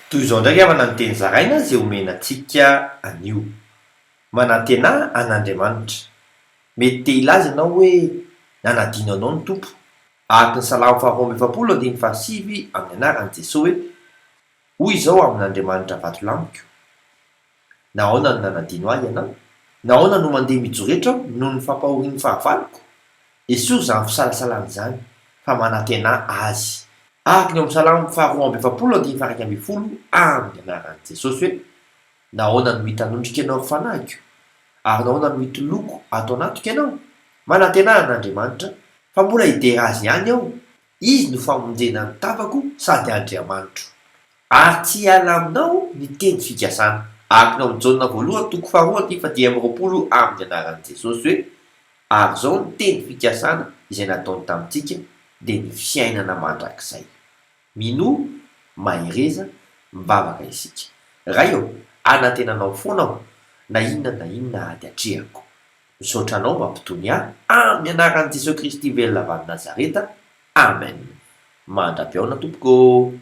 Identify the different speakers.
Speaker 1: Toy izao ndraiky avana ny teny zaraina izay omenantsika anio. Manantena an'Andriamanitra. Mety te hilaza ianao hoe nanadino anao ny tompo. Araka ny Salamo faharoa amby efapolo andiny fahasivy amin'ny anaran'i Jesosy hoe hoy izao amin'Andriamanitra vato lamiko. Nahoana no nanadino ahy ianao? Nahoana no mandeha mijoretra noho ny fampahorian'ny fahavaloko? Esory izany fisalasalana izany fa manantena azy. Araka ny amin'ny Salamo faharoa amby efapolo andiny faha 1 amin'ny anaran'i Jesosy hoe nahoana no hitanondrika ianao ry fanahiko? Ary nahoana no hity loko ato anatiko ianao? Manantena an'Andriamanitra fa mbola hidera azy ihany aho. Izy no famonjena ny tavako sady Andriamanitro. Ary tsy hiala aminao ny teny fikasana. Araka ny amin'ny Jaona voalohany toko faharoa andiny faha 10 amin'ny anaran'i Jesosy hoe ary izao ny teny fikasana izay nataony tamintsika dia ny fiainana mandrakizay. Mino, mahireza, mivavaka isika. Ray eo, anantenanao foana aho, na inona ady atrehako. Misaotra anao mampitony ahy amin'ny anaran'i Jesosy Kristy velona avy any Nazareta. Amen. Mandra-piaona tompoko.